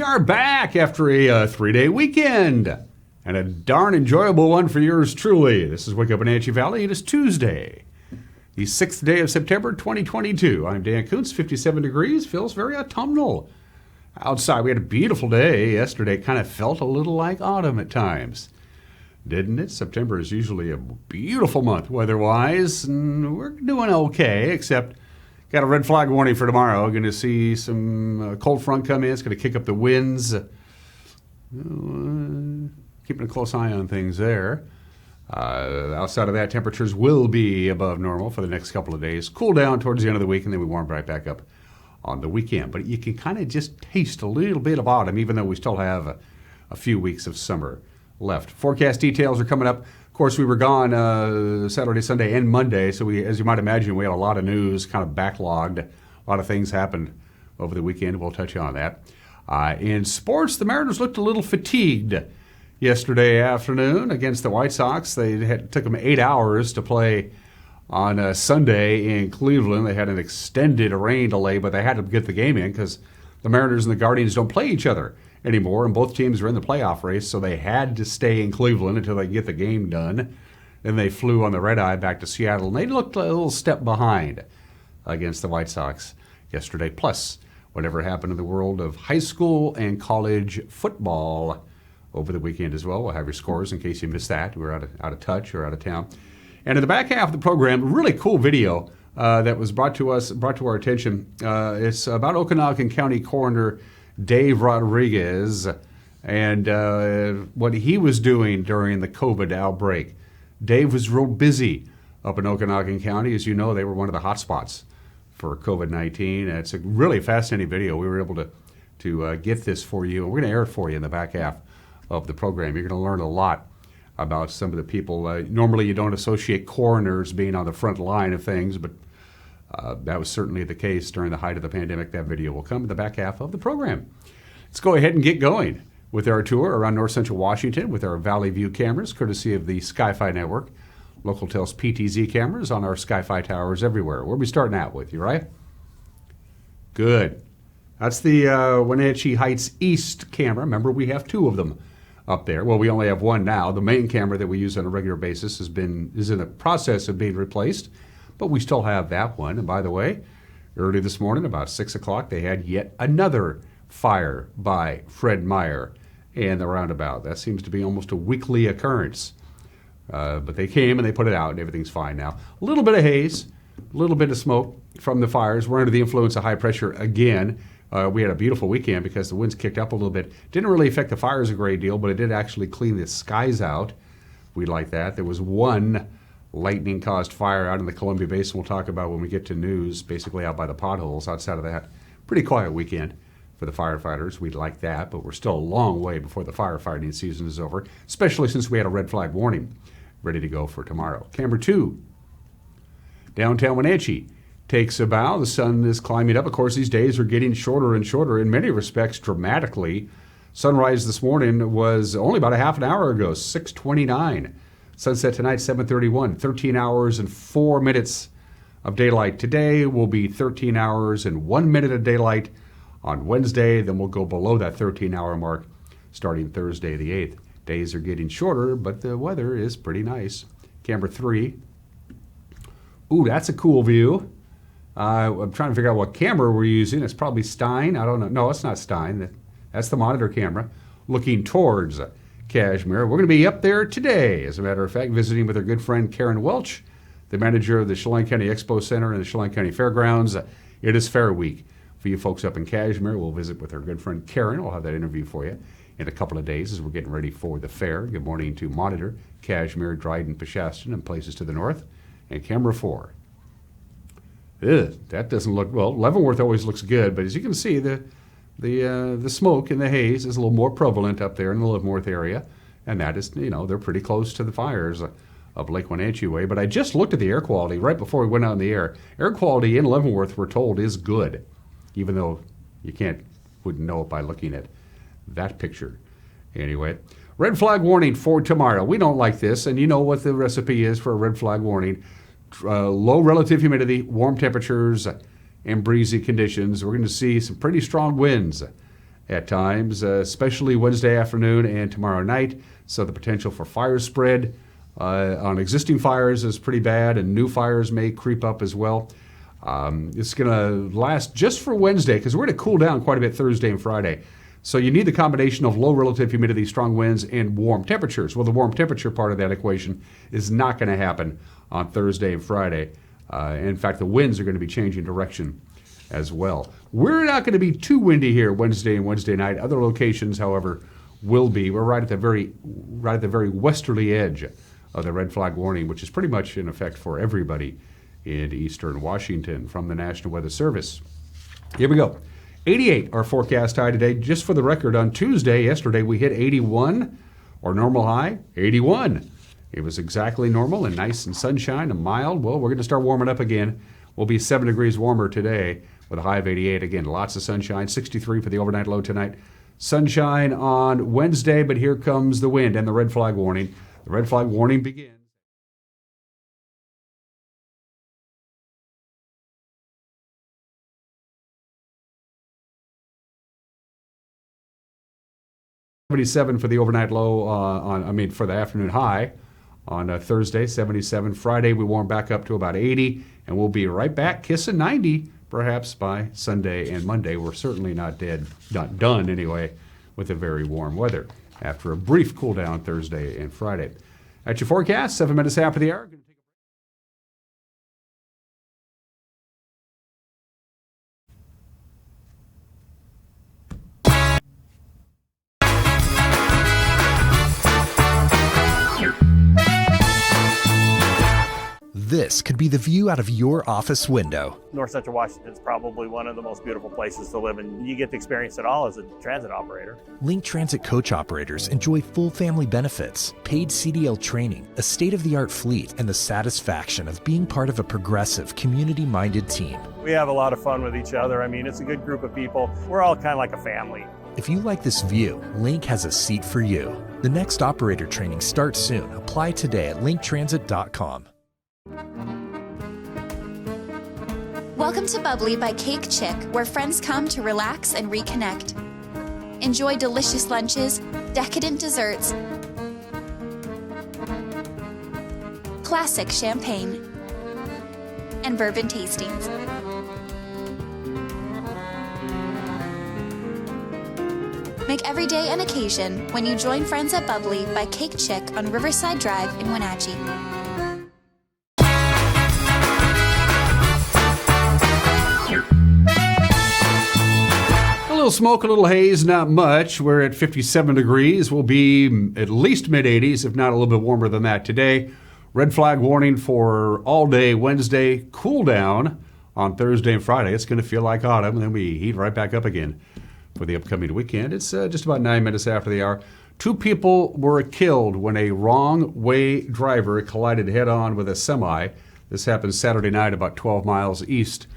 are back after a 3-day weekend, and a darn enjoyable one for yours truly. This is Wake Up Wenatchee Valley. It is Tuesday, the 6th day of September 2022. I'm Dan Kuntz, 57 degrees, feels very autumnal. Outside, we had a beautiful day yesterday. Kind of felt a little like autumn at times, didn't it? September is usually a beautiful month weather-wise, and we're doing okay, except got a red flag warning for tomorrow. Going to see some cold front come in. It's going to kick up the winds. Keeping a close eye on things there. Outside of that, temperatures will be above normal for the next couple of days. Cool down towards the end of the week, and then we warm right back up on the weekend. But you can kind of just taste a little bit of autumn, even though we still have a few weeks of summer left. Forecast details are coming up. Of course, we were gone Saturday, Sunday, and Monday, so as you might imagine, we had a lot of news kind of backlogged. A lot of things happened over the weekend. We'll touch on that. In sports, the Mariners looked a little fatigued yesterday afternoon against the White Sox. Took them 8 hours to play on Sunday in Cleveland. They had an extended rain delay, but they had to get the game in because the Mariners and the Guardians don't play each other anymore, and both teams are in the playoff race, so they had to stay in Cleveland until they get the game done. Then they flew on the red-eye back to Seattle, and they looked a little step behind against the White Sox yesterday. Plus, whatever happened in the world of high school and college football over the weekend as well. We'll have your scores in case you missed that. We're out of touch or out of town. And in the back half of the program, a really cool video that was brought to our attention. It's about Okanagan County Coroner Dave Rodriguez and what he was doing during the COVID outbreak. Dave was real busy up in Okanagan County. As you know, they were one of the hot spots for COVID-19. It's a really fascinating video. We were able to get this for you, and we're going to air it for you in the back half of the program. You're going to learn a lot about some of the people. Normally, you don't associate coroners being on the front line of things, but that was certainly the case during the height of the pandemic. That video will come in the back half of the program. Let's go ahead and get going with our tour around north central Washington with our Valley View cameras, courtesy of the Sky-Fi Network. Local Tel's PTZ cameras on our Sky-Fi towers everywhere. Where are we starting out with, you right? Good. That's the Wenatchee Heights East camera. Remember, we have two of them up there. Well, we only have one now. The main camera that we use on a regular basis is in the process of being replaced, but we still have that one. And by the way, early this morning, about 6 o'clock, they had yet another fire by Fred Meyer and the roundabout. That seems to be almost a weekly occurrence. But they came and they put it out, and everything's fine now. A little bit of haze, a little bit of smoke from the fires. We're under the influence of high pressure again. We had a beautiful weekend because the winds kicked up a little bit. Didn't really affect the fires a great deal, but it did actually clean the skies out. We like that. There was one lightning-caused fire out in the Columbia Basin we'll talk about when we get to news, basically out by the potholes. Outside of that, pretty quiet weekend for the firefighters. We'd like that, but we're still a long way before the firefighting season is over, especially since we had a red flag warning ready to go for tomorrow. Camera 2, downtown Wenatchee takes a bow. The sun is climbing up. Of course, these days are getting shorter and shorter in many respects dramatically. Sunrise this morning was only about a half an hour ago, 6:29. Sunset tonight, 7:31. 13 hours and 4 minutes of daylight. Today will be 13 hours and 1 minute of daylight on Wednesday. Then we'll go below that 13-hour mark starting Thursday the 8th. Days are getting shorter, but the weather is pretty nice. Camera 3. Ooh, that's a cool view. I'm trying to figure out what camera we're using. It's probably Stein. I don't know. No, it's not Stein. That's the monitor camera looking towards Kashmir. We're going to be up there today, as a matter of fact, visiting with our good friend Karen Welch, the manager of the Chelan County Expo Center and the Chelan County Fairgrounds. It is Fair Week for you folks up in Kashmir. We'll visit with our good friend Karen. We'll have that interview for you in a couple of days as we're getting ready for the fair. Good morning to Monitor, Kashmir, Dryden, Peshastin, and places to the north. And camera 4. That doesn't look well. Leavenworth always looks good, but as you can see, the smoke and the haze is a little more prevalent up there in the Leavenworth area, and that is, they're pretty close to the fires of Lake Wenatchee way. But I just looked at the air quality right before we went on the air. Air quality in Leavenworth, we're told, is good, even though you wouldn't know it by looking at that picture. Anyway, red flag warning for tomorrow. We don't like this, and you know what the recipe is for a red flag warning. Low relative humidity, warm temperatures, and breezy conditions. We're going to see some pretty strong winds at times, especially Wednesday afternoon and tomorrow night. So the potential for fire spread on existing fires is pretty bad, and new fires may creep up as well. It's going to last just for Wednesday because we're going to cool down quite a bit Thursday and Friday. So you need the combination of low relative humidity, strong winds, and warm temperatures. Well, the warm temperature part of that equation is not going to happen on Thursday and Friday. In fact, the winds are going to be changing direction as well. We're not going to be too windy here Wednesday and Wednesday night. Other locations, however, will be. We're right at the very westerly edge of the red flag warning, which is pretty much in effect for everybody in eastern Washington from the National Weather Service. Here we go. 88 our forecast high today. Just for the record, on Tuesday, yesterday, we hit 81. Our normal high, 81. It was exactly normal and nice and sunshine and mild. Well, we're going to start warming up again. We'll be 7 degrees warmer today with a high of 88. Again, lots of sunshine. 63 for the overnight low tonight. Sunshine on Wednesday, but here comes the wind and the red flag warning. The red flag warning begins. $77 for the overnight low for the afternoon high on Thursday, 77. Friday, we warm back up to about 80, and we'll be right back kissing 90 perhaps by Sunday and Monday. We're certainly not done anyway with the very warm weather after a brief cool down Thursday and Friday. At your forecast, 7 minutes after the hour. This could be the view out of your office window. North Central Washington is probably one of the most beautiful places to live, and you get to experience it all as a transit operator. Link Transit coach operators enjoy full family benefits, paid CDL training, a state-of-the-art fleet, and the satisfaction of being part of a progressive, community-minded team. We have a lot of fun with each other. I mean, it's a good group of people. We're all kind of like a family. If you like this view, Link has a seat for you. The next operator training starts soon. Apply today at linktransit.com. Welcome to Bubbly by Cake Chick, where friends come to relax and reconnect. Enjoy delicious lunches, decadent desserts, classic champagne, and bourbon tastings. Make every day an occasion when you join friends at Bubbly by Cake Chick on Riverside Drive in Wenatchee. A little smoke, a little haze, not much. We're at 57 degrees. We'll be at least mid-80s, if not a little bit warmer than that today. Red flag warning for all day Wednesday. Cool down on Thursday and Friday. It's going to feel like autumn, and then we heat right back up again for the upcoming weekend. It's just about 9 minutes after the hour. 2 people were killed when a wrong-way driver collided head-on with a semi. This happened Saturday night about 12 miles east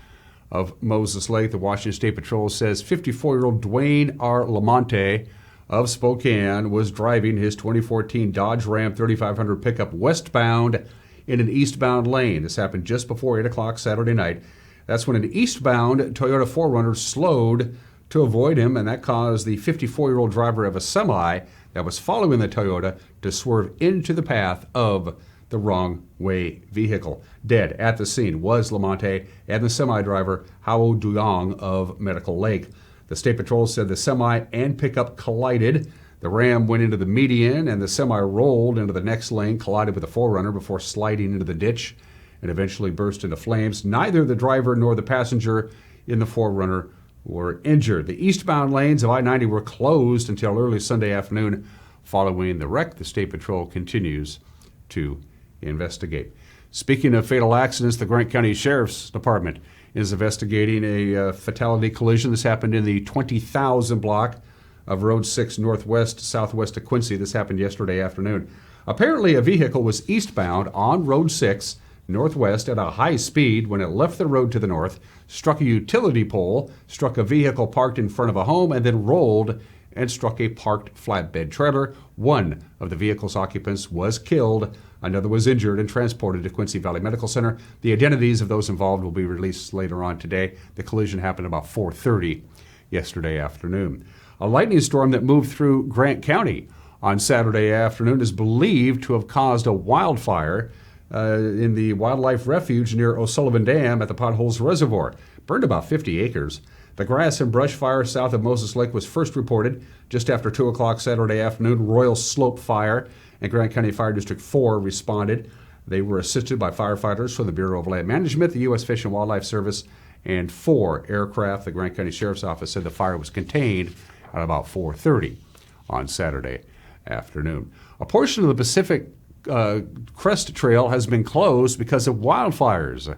of Moses Lake. The Washington State Patrol says 54-year-old Dwayne R. Lamonte of Spokane was driving his 2014 Dodge Ram 3500 pickup westbound in an eastbound lane. This happened just before 8 o'clock Saturday night. That's when an eastbound Toyota 4Runner slowed to avoid him, and that caused the 54-year-old driver of a semi that was following the Toyota to swerve into the path of the wrong-way vehicle. Dead at the scene was Lamonte and the semi-driver Hao Duyong of Medical Lake. The State Patrol said the semi and pickup collided. The Ram went into the median, and the semi rolled into the next lane, collided with the 4Runner before sliding into the ditch and eventually burst into flames. Neither the driver nor the passenger in the 4Runner were injured. The eastbound lanes of I-90 were closed until early Sunday afternoon following the wreck. The State Patrol continues to investigate. Speaking of fatal accidents, the Grant County Sheriff's Department is investigating a fatality collision. This happened in the 20,000 block of Road 6 northwest, southwest of Quincy. This happened yesterday afternoon. Apparently, a vehicle was eastbound on Road 6 northwest at a high speed when it left the road to the north, struck a utility pole, struck a vehicle parked in front of a home, and then rolled and struck a parked flatbed trailer. One of the vehicle's occupants was killed. Another was injured and transported to Quincy Valley Medical Center. The identities of those involved will be released later on today. The collision happened about 4:30 yesterday afternoon. A lightning storm that moved through Grant County on Saturday afternoon is believed to have caused a wildfire in the wildlife refuge near O'Sullivan Dam at the Potholes Reservoir. Burned about 50 acres. The grass and brush fire south of Moses Lake was first reported just after 2 o'clock Saturday afternoon. Royal Slope Fire and Grant County Fire District 4 responded. They were assisted by firefighters from the Bureau of Land Management, the U.S. Fish and Wildlife Service, and 4 aircraft. The Grant County Sheriff's Office said the fire was contained at about 4:30 on Saturday afternoon. A portion of the Pacific Crest Trail has been closed because of wildfires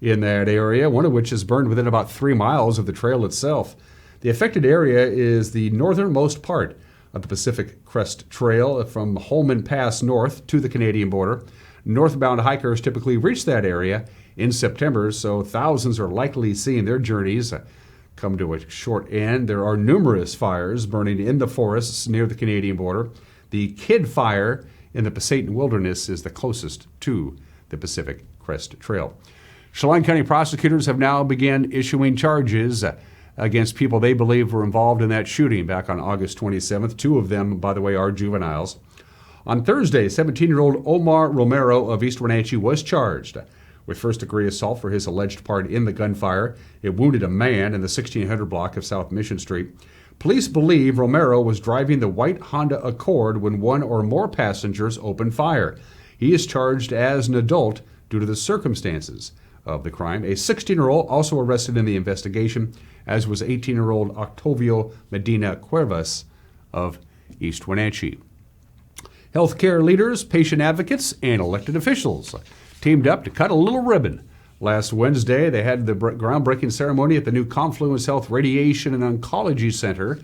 in that area, one of which is burned within about 3 miles of the trail itself. The affected area is the northernmost part of the Pacific Crest Trail from Holman Pass north to the Canadian border. Northbound hikers typically reach that area in September, so thousands are likely seeing their journeys come to a short end. There are numerous fires burning in the forests near the Canadian border. The Kidd Fire in the Pasayten Wilderness is the closest to the Pacific Crest Trail. Chelan County prosecutors have now begun issuing charges against people they believe were involved in that shooting back on August 27th. 2 of them, by the way, are juveniles. On Thursday, 17-year-old Omar Romero of East Wenatchee was charged with first-degree assault for his alleged part in the gunfire. It wounded a man in the 1600 block of South Mission Street. Police believe Romero was driving the white Honda Accord when one or more passengers opened fire. He is charged as an adult due to the circumstances of the crime. A 16-year-old also arrested in the investigation, as was 18-year-old Octavio Medina Cuervas of East Wenatchee. Healthcare leaders, patient advocates, and elected officials teamed up to cut a little ribbon. Last Wednesday, they had the groundbreaking ceremony at the new Confluence Health Radiation and Oncology Center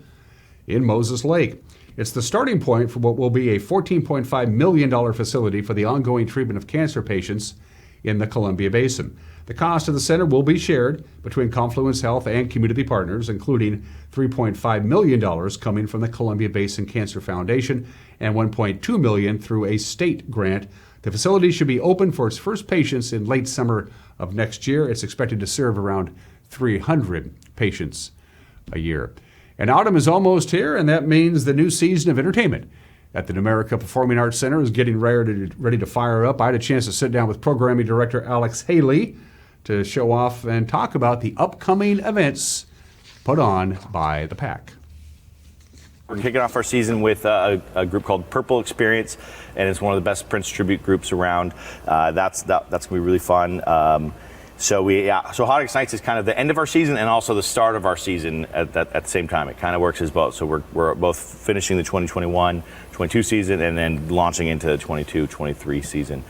in Moses Lake. It's the starting point for what will be a $14.5 million facility for the ongoing treatment of cancer patients in the Columbia Basin. The cost of the center will be shared between Confluence Health and community partners, including $3.5 million coming from the Columbia Basin Cancer Foundation and $1.2 million through a state grant. The facility should be open for its first patients in late summer of next year. It's expected to serve around 300 patients a year. And autumn is almost here, and that means the new season of entertainment at the Numerica Performing Arts Center is getting ready to fire up. I had a chance to sit down with programming director Alex Haley to show off and talk about the upcoming events put on by the PAC. We're kicking off our season with a group called Purple Experience, and it's one of the best Prince tribute groups around. That's gonna be really fun. So Hot X Nights is kind of the end of our season and also the start of our season at the same time. It kind of works as both. So we're both finishing the 2021-22 season and then launching into the 22-23 season.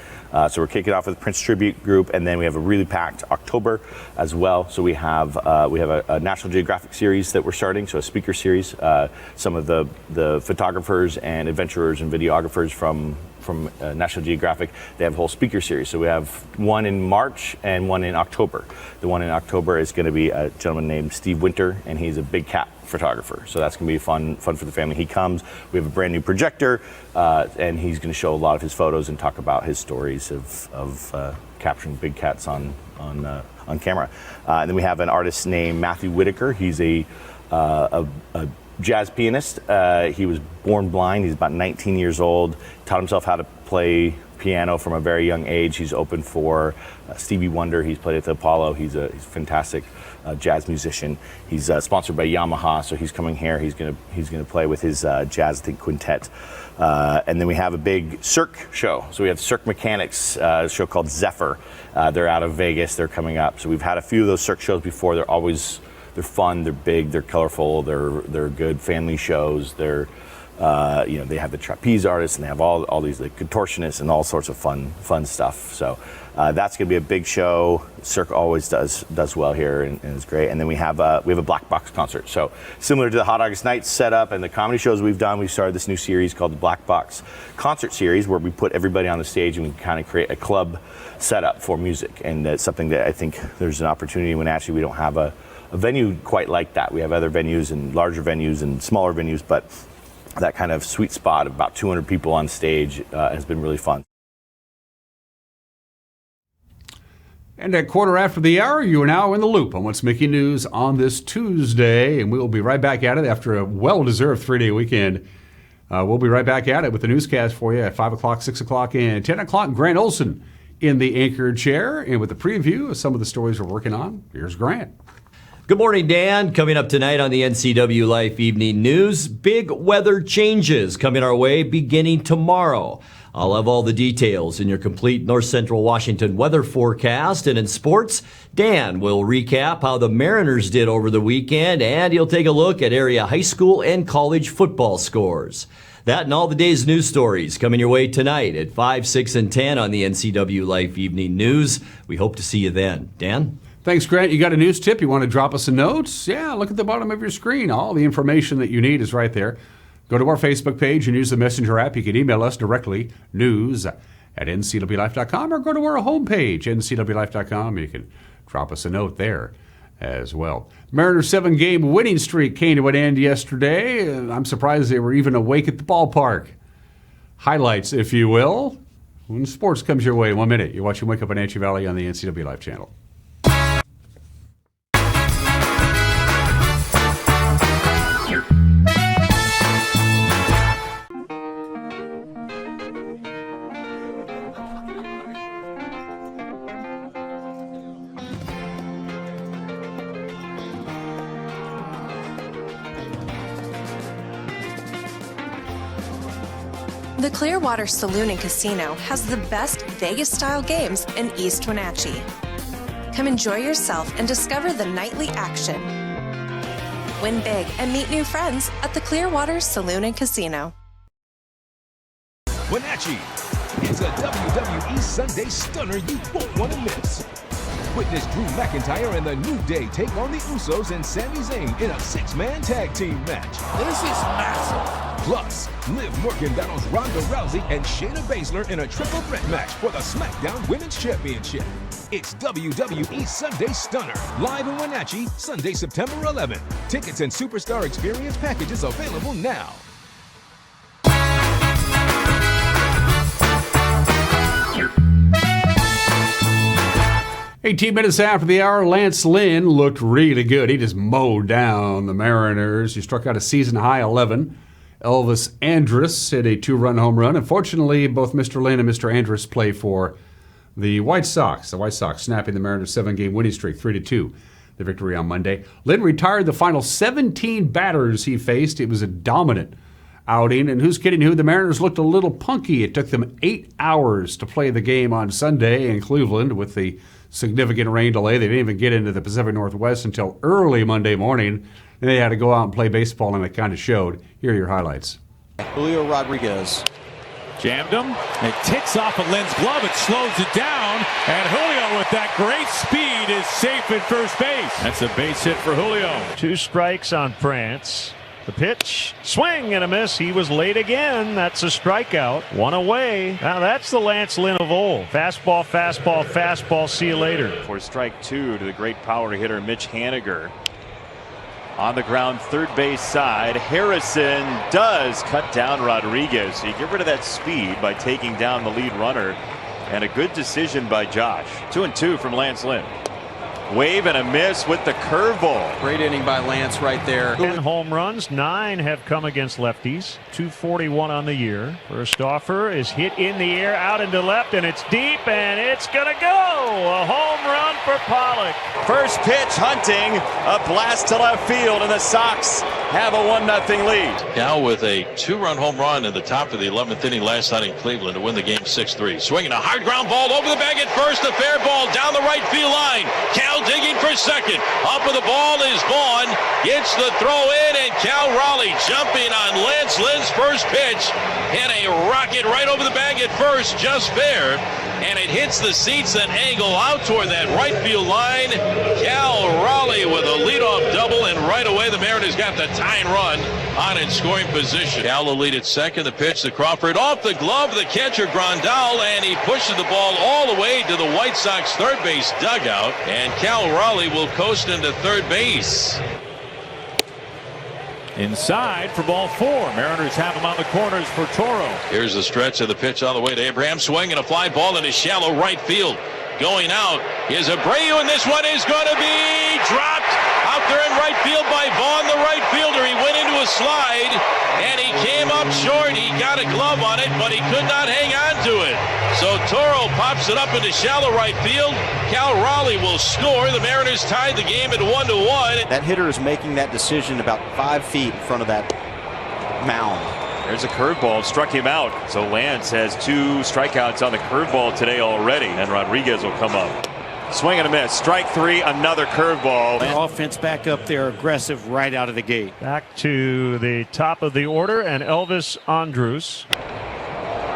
So we're kicking off with Prince Tribute Group, and then we have a really packed October as well. So we have a National Geographic series that we're starting, so a speaker series. Some of the photographers and adventurers and videographers from National Geographic, they have a whole speaker series. So we have one in March and one in October. The one in October is going to be a gentleman named Steve Winter, and he's a big cat photographer. So that's going to be fun for the family. He comes, we have a brand new projector, and he's going to show a lot of his photos and talk about his stories of capturing big cats on camera. And then we have an artist named Matthew Whitaker. He's a jazz pianist. He was born blind. He's about 19 years old. Taught himself how to play piano from a very young age. He's open for Stevie Wonder. He's played at the Apollo. He's a fantastic jazz musician. He's sponsored by Yamaha, so he's coming here. He's gonna play with his jazz quintet. And then we have a big Cirque show. So we have Cirque Mechanics, a show called Zephyr. They're out of Vegas. They're coming up. So we've had a few of those Cirque shows before. They're fun, they're big, they're colorful, they're good family shows. They have the trapeze artists and they have all these contortionists and all sorts of fun stuff. So that's going to be a big show. Cirque always does well here and it's great. And then we have a black box concert. So similar to the Hot August Nights setup and the comedy shows we've done, we started this new series called the Black Box Concert Series, where we put everybody on the stage and we kind of create a club setup for music. And it's something that I think there's an opportunity when actually we don't have a venue quite like that. We have other venues and larger venues and smaller venues, but that kind of sweet spot of about 200 people on stage has been really fun. And at quarter after the hour, you are now in the loop on what's making news on this Tuesday. And we will be right back at it after a well-deserved 3-day weekend. We'll be right back at it with the newscast for you at 5 o'clock, 6 o'clock, and 10 o'clock. Grant Olson in the anchor chair. And with the preview of some of the stories we're working on, here's Grant. Good morning, Dan. Coming up tonight on the NCW Life Evening News, big weather changes coming our way beginning tomorrow. I'll have all the details in your complete North Central Washington weather forecast. And in sports, Dan will recap how the Mariners did over the weekend, and he'll take a look at area high school and college football scores. That and all the day's news stories coming your way tonight at 5, 6, and 10 on the NCW Life Evening News. We hope to see you then. Dan? Thanks, Grant. You got a news tip? You want to drop us a note? Yeah, look at the bottom of your screen. All the information that you need is right there. Go to our Facebook page and use the Messenger app. You can email us directly, news@ncwlife.com, or go to our homepage, ncwlife.com. You can drop us a note there as well. Mariners' 7-game winning streak came to an end yesterday. I'm surprised they were even awake at the ballpark. Highlights, if you will, when sports comes your way in 1 minute. You're watching Wake Up Wenatchee Valley on the NCW Life channel. The Clearwater Saloon and Casino has the best Vegas-style games in East Wenatchee. Come enjoy yourself and discover the nightly action. Win big and meet new friends at the Clearwater Saloon and Casino. Wenatchee is a WWE Sunday stunner you won't want to miss. Witness Drew McIntyre and the New Day take on the Usos and Sami Zayn in a 6-man tag team match. This is massive. Plus, Liv Morgan battles Ronda Rousey and Shayna Baszler in a triple threat match for the SmackDown Women's Championship. It's WWE Sunday Stunner, live in Wenatchee, Sunday, September 11th. Tickets and Superstar Experience packages available now. 18 minutes after the hour, Lance Lynn looked really good. He just mowed down the Mariners. He struck out a season-high 11. Elvis Andrus hit a 2-run home run. Unfortunately, both Mr. Lynn and Mr. Andrus play for the White Sox. The White Sox snapping the Mariners' 7-game winning streak, 3-2. The victory on Monday. Lynn retired the final 17 batters he faced. It was a dominant outing. And who's kidding who? The Mariners looked a little punky. It took them 8 hours to play the game on Sunday in Cleveland with the significant rain delay. They didn't even get into the Pacific Northwest until early Monday morning. And they had to go out and play baseball, and it kind of showed. Here are your highlights. Julio Rodriguez jammed him. It ticks off of Lynn's glove. It slows it down. And Julio, with that great speed, is safe at first base. That's a base hit for Julio. 2 strikes on France. The pitch, swing and a miss. He was late again. That's a strikeout. 1 away. Now that's the Lance Lynn of old. Fastball, fastball, fastball. See you later. For strike 2 to the great power hitter Mitch Haniger. On the ground, third base side. Harrison does cut down Rodriguez. So you get rid of that speed by taking down the lead runner. And a good decision by Josh. 2-2 from Lance Lynn. Wave and a miss with the curveball. Great inning by Lance right there. 10 home runs, 9 have come against lefties. 241 on the year. First offer is hit in the air, out into left, and it's deep, and it's gonna go. A home run for Pollock. First pitch, Hunting, a blast to left field, and the Sox have a 1-0 lead. Now with a 2-run home run in the top of the 11th inning last night in Cleveland to win the game 6-3. Swinging a hard ground ball over the bag at first, a fair ball down the right field line. Cal digging for second. Up with the ball is Vaughn. Gets the throw in, and Cal Raleigh jumping on Lance Lynn's first pitch. And a rocket right over the bag at first, just fair. And it hits the seats and angle out toward that right field line. Cal Raleigh with a leadoff double, and right away the Mariners got the tying run on in scoring position. Cal will lead at second. The pitch to Crawford off the glove of the catcher Grandal, and he pushes the ball all the way to the White Sox third base dugout. And Cal Raleigh will coast into third base. Inside for ball 4. Mariners have him on the corners for Toro. Here's the stretch of the pitch all the way to Abraham. Swing and a fly ball into shallow right field. Going out is Abreu, and this one is going to be dropped out there in right field by Vaughn, the right fielder. He went into a slide, and he came up short. He got a glove on it, but he could not hang on to it. So Toro pops it up into shallow right field. Cal Raleigh will score. The Mariners tied the game at 1-1. That hitter is making that decision about 5 feet in front of that mound. There's a curveball, struck him out. So Lance has 2 strikeouts on the curveball today already, and Rodriguez will come up. Swing and a miss. Strike 3, another curveball. Offense back up there, aggressive right out of the gate. Back to the top of the order, and Elvis Andrus.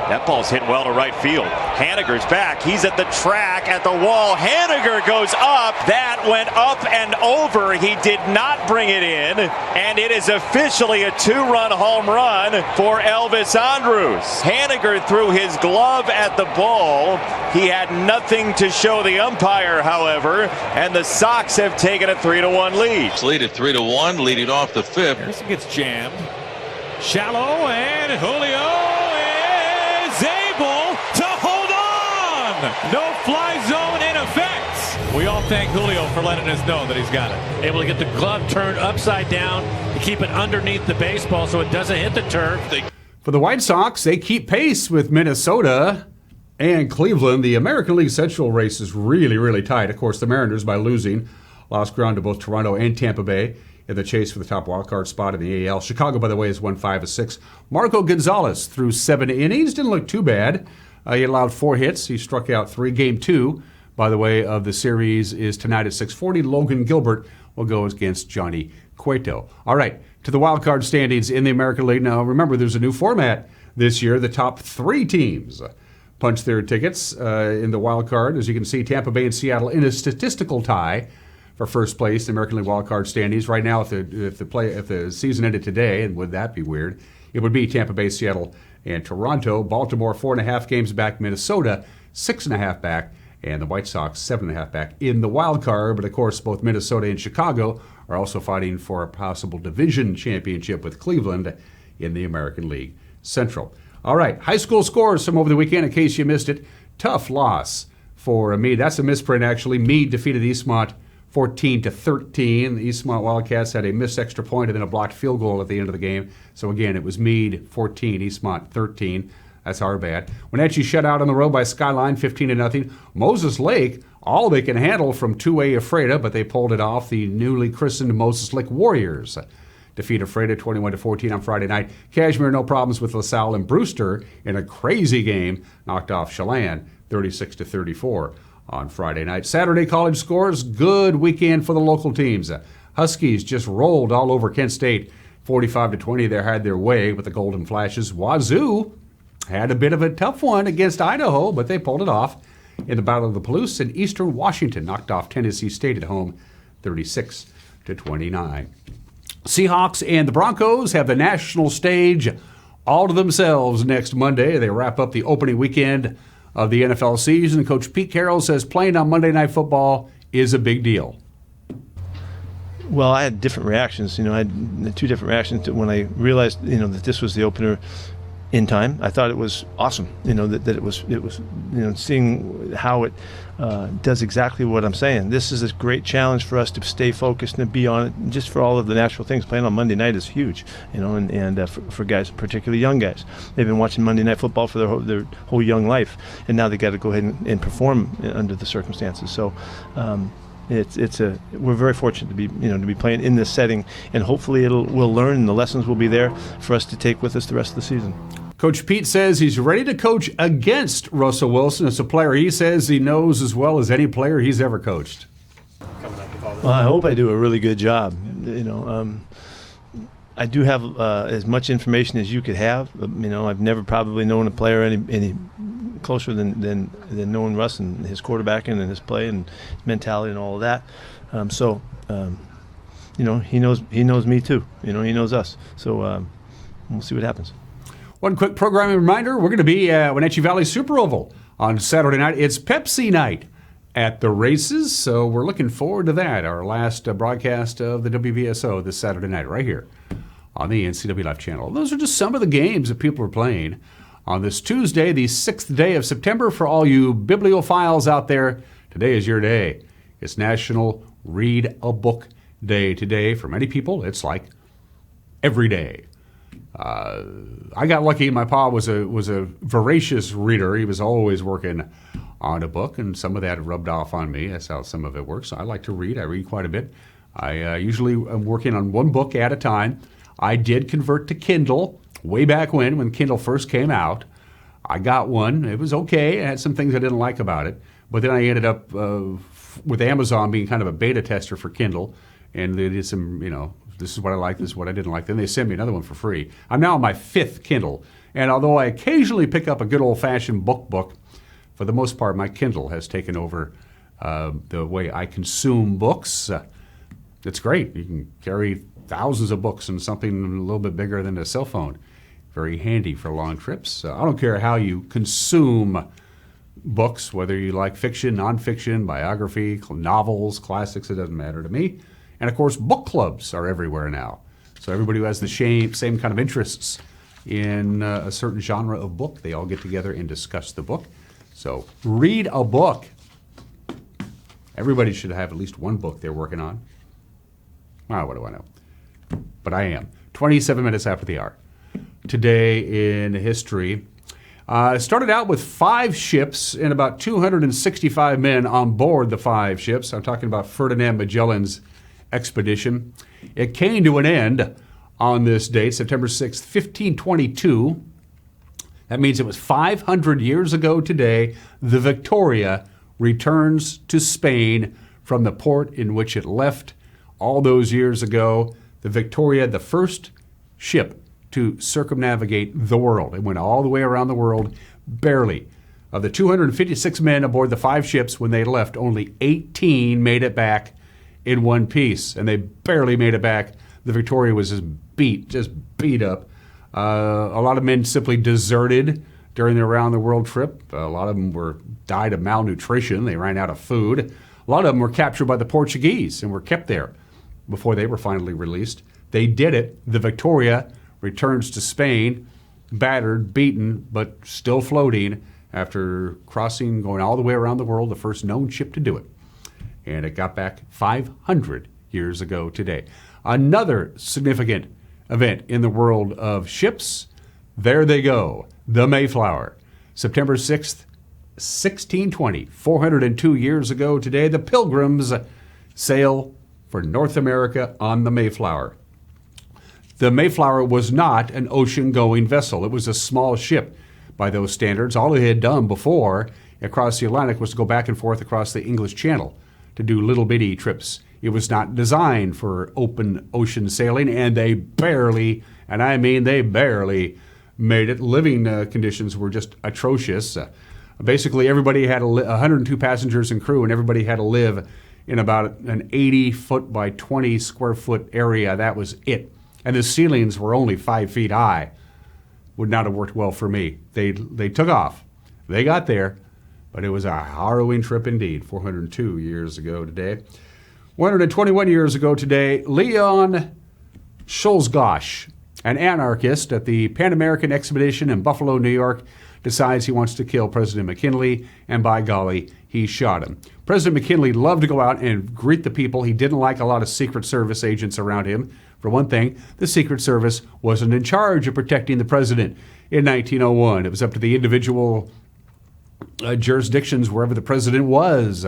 That ball's hit well to right field. Haniger's back. He's at the track, at the wall. Haniger goes up. That went up and over. He did not bring it in. And it is officially a 2-run home run for Elvis Andrus. Haniger threw his glove at the ball. He had nothing to show the umpire, however. And the Sox have taken a 3-1 lead. Lead at 3-1, leading off the 5th. Harrison gets jammed. Shallow, and Julio is able to hold on. No fly zone in effect. We all thank Julio for letting us know that he's got it. Able to get the glove turned upside down to keep it underneath the baseball so it doesn't hit the turf. For the White Sox, they keep pace with Minnesota and Cleveland. The American League Central race is really, really tight. Of course, the Mariners, by losing, lost ground to both Toronto and Tampa Bay in the chase for the top wildcard spot in the AL. Chicago, by the way, has won 5 of 6. Marco Gonzalez threw 7 innings. Didn't look too bad. He allowed 4 hits. He struck out 3. Game 2, by the way, of the series is tonight at 6:40. Logan Gilbert will go against Johnny Cueto. All right, to the wildcard standings in the American League. Now, remember, there's a new format this year. The top 3 teams punch their tickets in the wild card. As you can see, Tampa Bay and Seattle in a statistical tie for first place in the American League wild card standings. Right now, if the season ended today, and would that be weird, it would be Tampa Bay, Seattle, and Toronto. Baltimore 4.5 games back. Minnesota 6.5 back, and the White Sox 7.5 back in the wild card. But of course, both Minnesota and Chicago are also fighting for a possible division championship with Cleveland in the American League Central. All right, high school scores from over the weekend, in case you missed it. Tough loss for Meade. That's a misprint, actually. Meade defeated Eastmont 14-13. The Eastmont Wildcats had a missed extra point and then a blocked field goal at the end of the game. So again, it was Meade 14, Eastmont 13. That's our bad. Wenatchee shut out on the road by Skyline 15-0. Moses Lake, all they can handle from 2A Ephrata, but they pulled it off. The newly christened Moses Lake Warriors defeat Ephrata 21-14 on Friday night. Cashmere, no problems with LaSalle, and Brewster in a crazy game knocked off Chelan 36-34 on Friday night. Saturday college scores, good weekend for the local teams. Huskies just rolled all over Kent State 45-20. They had their way with the Golden Flashes. Wazoo had a bit of a tough one against Idaho, but they pulled it off in the Battle of the Palouse. And Eastern Washington knocked off Tennessee State at home 36-29. Seahawks and the Broncos have the national stage all to themselves next Monday. They wrap up the opening weekend of the NFL season. Coach Pete Carroll says playing on Monday Night Football is a big deal. Well, I had different reactions. I had 2 different reactions to when I realized, that this was the opener in time. I thought it was awesome, that it was, seeing how it does exactly what I'm saying. This is a great challenge for us to stay focused and be on it. Just for all of the natural things, playing on Monday night is huge, and for guys, particularly young guys. They've been watching Monday Night Football for their whole young life, and now they got to go ahead and perform under the circumstances. So we're very fortunate to be playing in this setting, and hopefully we'll learn, and the lessons will be there for us to take with us the rest of the season. Coach Pete says he's ready to coach against Russell Wilson. As a player he says he knows as well as any player he's ever coached. Well, I hope I do a really good job. I do have as much information as you could have. I've never probably known a player any closer than knowing Russ and his quarterbacking and his play and his mentality and all of that. He knows me too. He knows us. So we'll see what happens. One quick programming reminder, we're going to be at Wenatchee Valley Super Oval on Saturday night. It's Pepsi night at the races, so we're looking forward to that. Our last broadcast of the WVSO this Saturday night right here on the NCW Life channel. Those are just some of the games that people are playing On this Tuesday, the 6th day of September, for all you bibliophiles out there, today is your day. It's National Read a Book Day today. For many people, it's like every day. I got lucky. My pa was a voracious reader. He was always working on a book, and some of that rubbed off on me. That's how some of it works. I like to read. I read quite a bit. I usually am working on one book at a time. I did convert to Kindle way back when Kindle first came out. I got one. It was okay. It had some things I didn't like about it. But then I ended up with Amazon being kind of a beta tester for Kindle. And they did some, this is what I like, this is what I didn't like. Then they sent me another one for free. I'm now on my 5th Kindle. And although I occasionally pick up a good old-fashioned book, for the most part, my Kindle has taken over the way I consume books. It's great. You can carry thousands of books in something a little bit bigger than a cell phone. Very handy for long trips. I don't care how you consume books, whether you like fiction, nonfiction, biography, novels, classics, it doesn't matter to me. And of course, book clubs are everywhere now. So everybody who has the same kind of interests in a certain genre of book, they all get together and discuss the book. So read a book. Everybody should have at least one book they're working on. Well, what do I know? But I am. 27 minutes after the hour. Today in history. Started out with 5 ships and about 265 men on board the 5 ships. I'm talking about Ferdinand Magellan's expedition. It came to an end on this date, September 6th, 1522. That means it was 500 years ago today. The Victoria returns to Spain from the port in which it left all those years ago. The Victoria, the first ship to circumnavigate the world. It went all the way around the world, barely. Of the 256 men aboard the 5 ships when they left, only 18 made it back in one piece, and they barely made it back. The Victoria was just beat up. A lot of men simply deserted during their around-the-world trip. A lot of them died of malnutrition. They ran out of food. A lot of them were captured by the Portuguese and were kept there before they were finally released. They did it. The Victoria returns to Spain, battered, beaten, but still floating after crossing, going all the way around the world, the first known ship to do it. And it got back 500 years ago today. Another significant event in the world of ships, there they go, the Mayflower. September 6th, 1620, 402 years ago today, the Pilgrims sail for North America on the Mayflower. The Mayflower was not an ocean-going vessel. It was a small ship by those standards. All it had done before across the Atlantic was to go back and forth across the English Channel to do little bitty trips. It was not designed for open ocean sailing, and they barely, and I mean they barely, made it. Living conditions were just atrocious. Basically, everybody had 102 passengers and crew, and everybody had to live in about an 80-foot by 20 square foot area. That was it. And the ceilings were only 5 feet high. Would not have worked well for me. They took off. They got there, but it was a harrowing trip indeed. 402 years ago today. 121 years ago today, Leon Czolgosz, an anarchist at the Pan American Expedition in Buffalo, New York, decides he wants to kill President McKinley, and by golly, he shot him. President McKinley loved to go out and greet the people. He didn't like a lot of Secret Service agents around him. For one thing, the Secret Service wasn't in charge of protecting the president in 1901. It was up to the individual jurisdictions wherever the president was.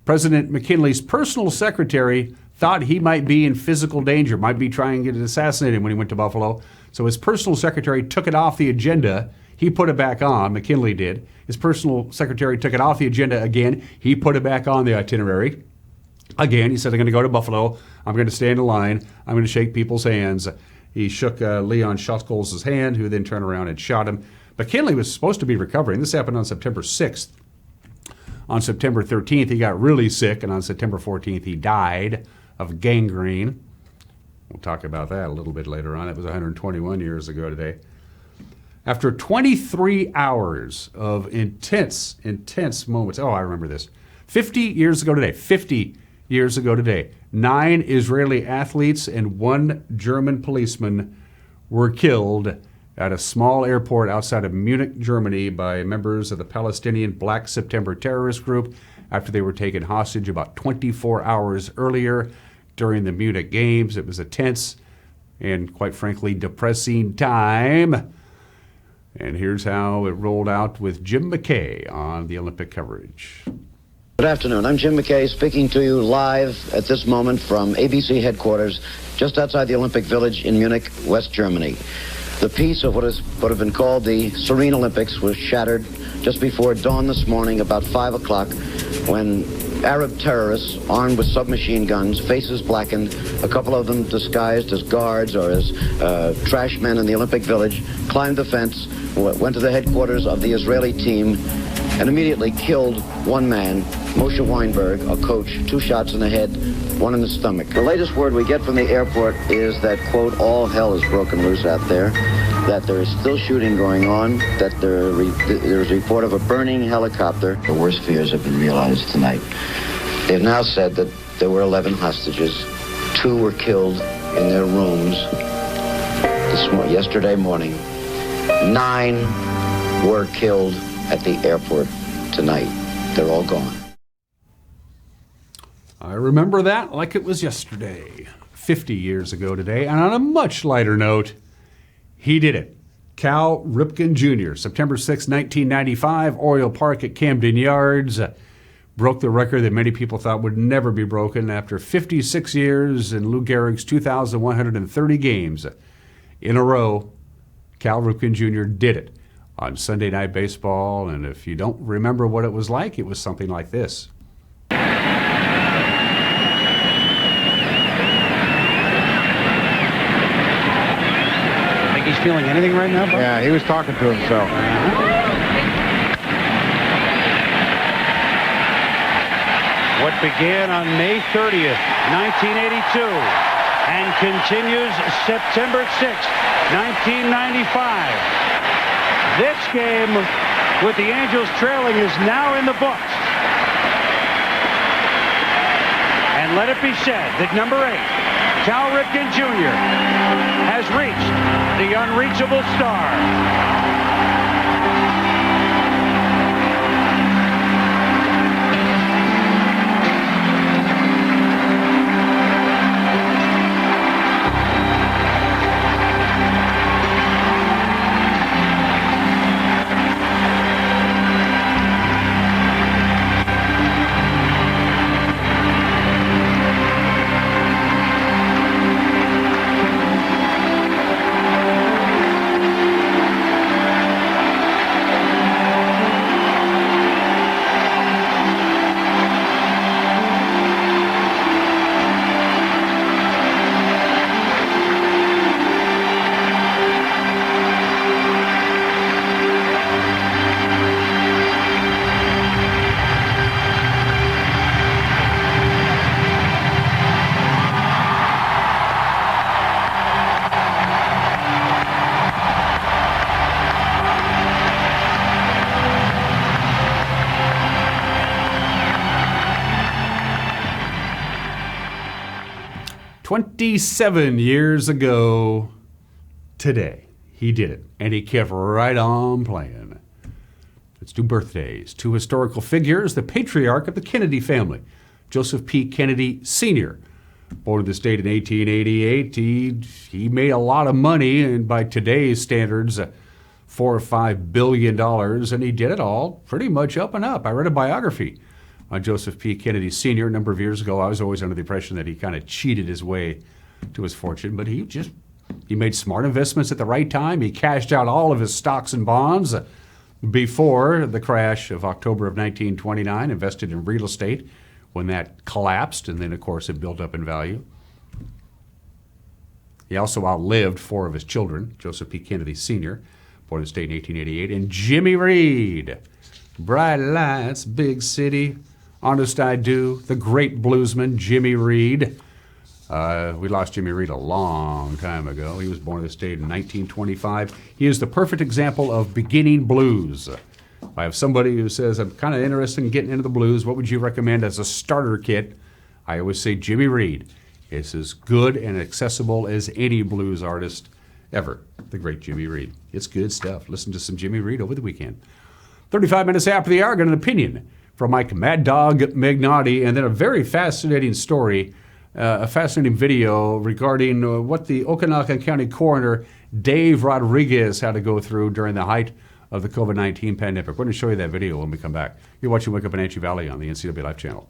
President McKinley's personal secretary thought he might be in physical danger, might be trying to assassinate him when he went to Buffalo. So his personal secretary took it off the agenda. He put it back on. McKinley did. His personal secretary took it off the agenda again. He put it back on the itinerary. Again, he said, I'm going to go to Buffalo. I'm going to stand in line. I'm going to shake people's hands. He shook Leon Czolgosz's hand, who then turned around and shot him. McKinley was supposed to be recovering. This happened on September 6th. On September 13th, he got really sick, and on September 14th, he died of gangrene. We'll talk about that a little bit later on. It was 121 years ago today. After 23 hours of intense moments, I remember this. 50 years ago today, 9 Israeli athletes and 1 German policeman were killed at a small airport outside of Munich, Germany, by members of the Palestinian Black September terrorist group after they were taken hostage about 24 hours earlier during the Munich Games. It was a tense and, quite frankly, depressing time. And here's how it rolled out with Jim McKay on the Olympic coverage. Good afternoon. I'm Jim McKay speaking to you live at this moment from ABC headquarters just outside the Olympic Village in Munich, West Germany. The peace of what have been called the Serene Olympics was shattered just before dawn this morning, about 5 o'clock, when Arab terrorists armed with submachine guns, faces blackened, a couple of them disguised as guards or as trash men in the Olympic Village, climbed the fence, went to the headquarters of the Israeli team, and immediately killed one man, Moshe Weinberg, a coach, 2 shots in the head, 1 in the stomach. The latest word we get from the airport is that, quote, all hell is broken loose out there, that there is still shooting going on, that there's a report of a burning helicopter. The worst fears have been realized tonight. They've now said that there were 11 hostages. 2 were killed in their rooms yesterday morning. 9 were killed at the airport tonight. They're all gone. I remember that like it was yesterday, 50 years ago today. And on a much lighter note, he did it. Cal Ripken Jr., September 6, 1995, Oriole Park at Camden Yards, broke the record that many people thought would never be broken after 56 years in Lou Gehrig's 2,130 games in a row. Cal Ripken Jr. did it on Sunday Night Baseball, and if you don't remember what it was like, it was something like this. Think he's feeling anything right now, Bob? Yeah, he was talking to himself. What began on May 30th, 1982, and continues September 6th, 1995. This game, with the Angels trailing, is now in the books. And let it be said that number 8, Cal Ripken Jr., has reached the unreachable star. "27 years ago today, he did it, and he kept right on playing." It's 2 birthdays, 2 historical figures, the patriarch of the Kennedy family, Joseph P. Kennedy Sr., born in the state in 1888. He made a lot of money, and by today's standards, $4 or $5 billion, and he did it all pretty much up and up. I read a biography on Joseph P. Kennedy Sr. a number of years ago. I was always under the impression that he kind of cheated his way to his fortune, but he made smart investments at the right time. He cashed out all of his stocks and bonds before the crash of October of 1929, invested in real estate when that collapsed, and then, of course, it built up in value. He also outlived 4 of his children, Joseph P. Kennedy Sr., born in the state in 1888, and Jimmy Reed, Bright Lights, Big City, Honest I Do, the great bluesman Jimmy Reed. We lost Jimmy Reed a long time ago. He was born in the state in 1925. He is the perfect example of beginning blues. If I have somebody who says, I'm kind of interested in getting into the blues, what would you recommend as a starter kit? I always say Jimmy Reed is as good and accessible as any blues artist ever. the great Jimmy Reed. It's good stuff. Listen to some Jimmy Reed over the weekend. 35 minutes after the hour, got an opinion from Mike Mad Dog Magnotti, and then a very fascinating story, a fascinating video regarding what the Okanagan County Coroner Dave Rodriguez had to go through during the height of the COVID-19 pandemic. We're going to show you that video when we come back. You're watching Wake Up in Anchi Valley on the NCW Life channel.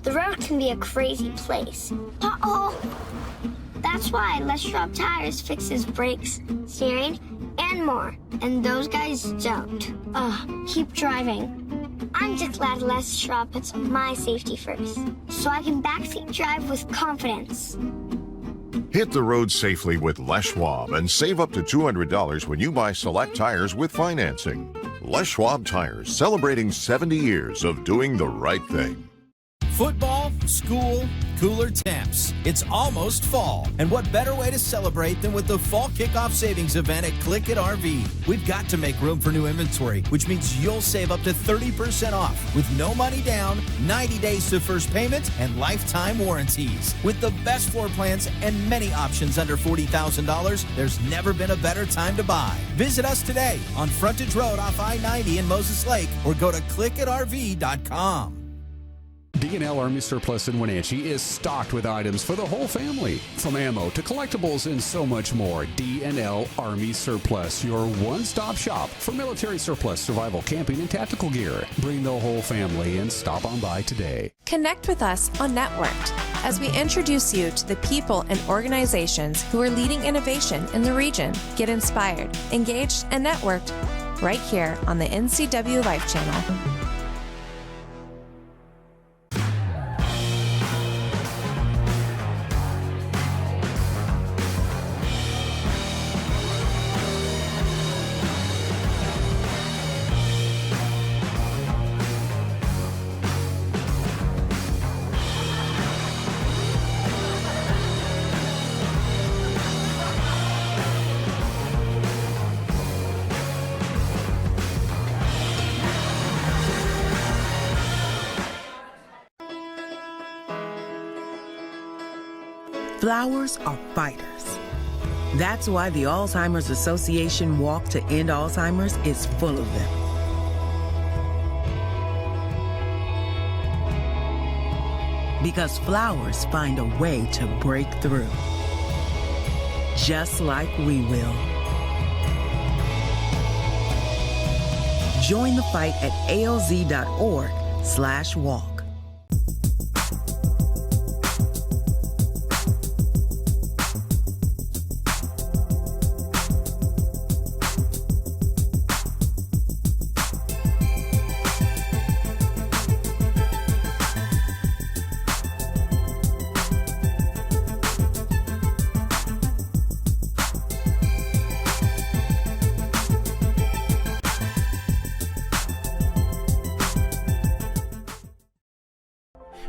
The road can be a crazy place. Uh-oh! That's why Les Schwab Tires fixes brakes, steering, and more. And those guys don't. Keep driving. I'm just glad Les Schwab puts my safety first, so I can backseat drive with confidence. Hit the road safely with Les Schwab and save up to $200 when you buy select tires with financing. Les Schwab Tires, celebrating 70 years of doing the right thing. Football, school, cooler temps. It's almost fall. And what better way to celebrate than with the Fall Kickoff Savings Event at Click It RV. We've got to make room for new inventory, which means you'll save up to 30% off with no money down, 90 days to first payment, and lifetime warranties. With the best floor plans and many options under $40,000, there's never been a better time to buy. Visit us today on Frontage Road off I-90 in Moses Lake or go to clickitrv.com. D&L Army Surplus in Wenatchee is stocked with items for the whole family. From ammo to collectibles and so much more. D&L Army Surplus, your one-stop shop for military surplus, survival, camping, and tactical gear. Bring the whole family and stop on by today. Connect with us on Networked as we introduce you to the people and organizations who are leading innovation in the region. Get inspired, engaged, and networked right here on the NCW Life channel. Flowers are fighters. That's why the Alzheimer's Association Walk to End Alzheimer's is full of them. Because flowers find a way to break through. Just like we will. Join the fight at alz.org/walk.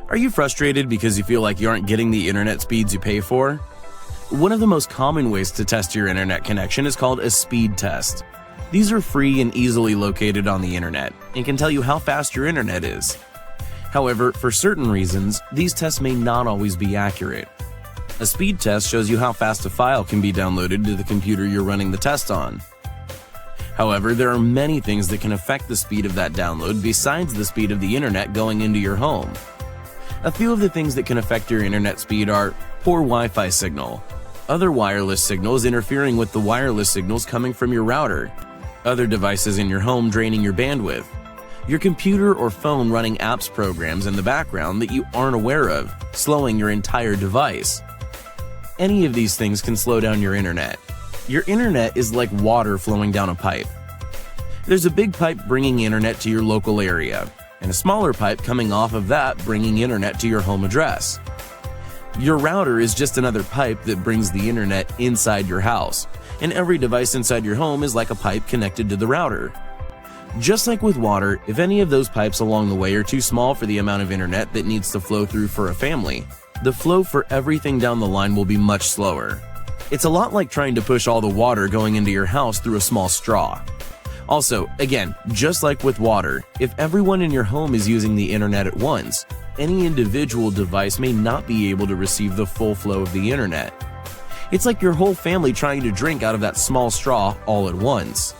Are you frustrated because you feel like you aren't getting the internet speeds you pay for? One of the most common ways to test your internet connection is called a speed test. These are free and easily located on the internet and can tell you how fast your internet is. However, for certain reasons, these tests may not always be accurate. A speed test shows you how fast a file can be downloaded to the computer you're running the test on. However, there are many things that can affect the speed of that download besides the speed of the internet going into your home. A few of the things that can affect your internet speed are poor Wi-Fi signal, other wireless signals interfering with the wireless signals coming from your router, other devices in your home draining your bandwidth, your computer or phone running apps programs in the background that you aren't aware of, slowing your entire device. Any of these things can slow down your internet. Your internet is like water flowing down a pipe. There's a big pipe bringing internet to your local area, and a smaller pipe coming off of that bringing internet to your home address. Your router is just another pipe that brings the internet inside your house, and every device inside your home is like a pipe connected to the router. Just like with water, if any of those pipes along the way are too small for the amount of internet that needs to flow through for a family, the flow for everything down the line will be much slower. It's a lot like trying to push all the water going into your house through a small straw. Also, again, just like with water, if everyone in your home is using the internet at once, any individual device may not be able to receive the full flow of the internet. It's like your whole family trying to drink out of that small straw all at once.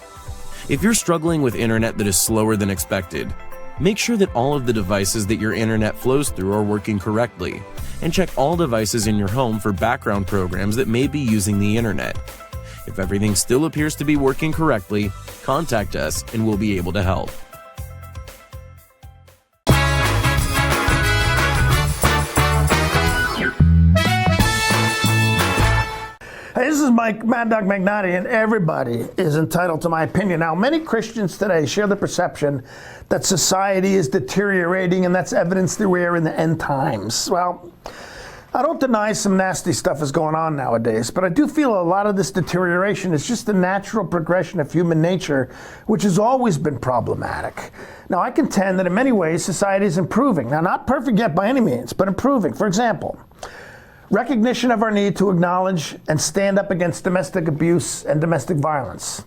If you're struggling with internet that is slower than expected, make sure that all of the devices that your internet flows through are working correctly, and check all devices in your home for background programs that may be using the internet. If everything still appears to be working correctly, contact us and we'll be able to help. Hey, this is Mike Mad Dog Magnotti, and everybody is entitled to my opinion. Now, many Christians today share the perception that society is deteriorating, and that's evidence that we are in the end times. Well, I don't deny some nasty stuff is going on nowadays, but I do feel a lot of this deterioration is just the natural progression of human nature, which has always been problematic. Now, I contend that in many ways, society is improving. Now, not perfect yet by any means, but improving. For example, recognition of our need to acknowledge and stand up against domestic abuse and domestic violence.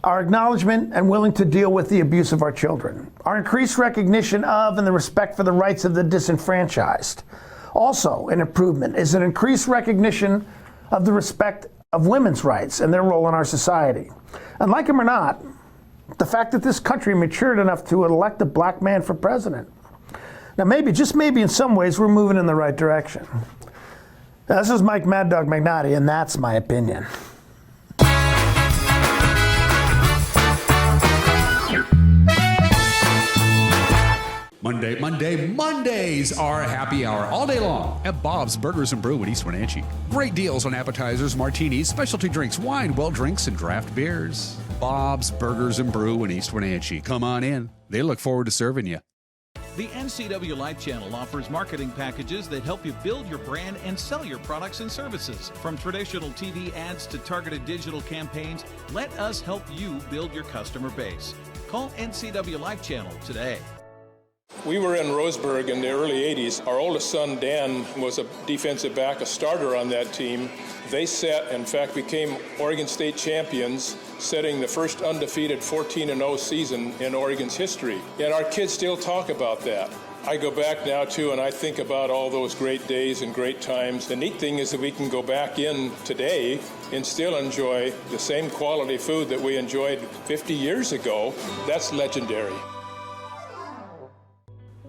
Our acknowledgement and willing to deal with the abuse of our children. Our increased recognition of and the respect for the rights of the disenfranchised. Also, an improvement is an increased recognition of the respect of women's rights and their role in our society. And like him or not, the fact that this country matured enough to elect a black man for president. Now maybe, just maybe in some ways, we're moving in the right direction. Now, this is Mike Mad Dog Magnotti, and that's my opinion. Mondays are happy hour all day long at Bob's Burgers and Brew in East Wenatchee. Great deals on appetizers, martinis, specialty drinks, wine, well drinks, and draft beers. Bob's Burgers and Brew in East Wenatchee. Come on in. They look forward to serving you. The NCW Life Channel offers marketing packages that help you build your brand and sell your products and services. From traditional TV ads to targeted digital campaigns, let us help you build your customer base. Call NCW Life Channel today. We were in Roseburg in the early 80s. Our oldest son, Dan, was a defensive back, a starter on that team. They in fact, became Oregon State champions, setting the first undefeated 14-0 season in Oregon's history. And our kids still talk about that. I go back now, too, and I think about all those great days and great times. The neat thing is that we can go back in today and still enjoy the same quality food that we enjoyed 50 years ago. That's legendary.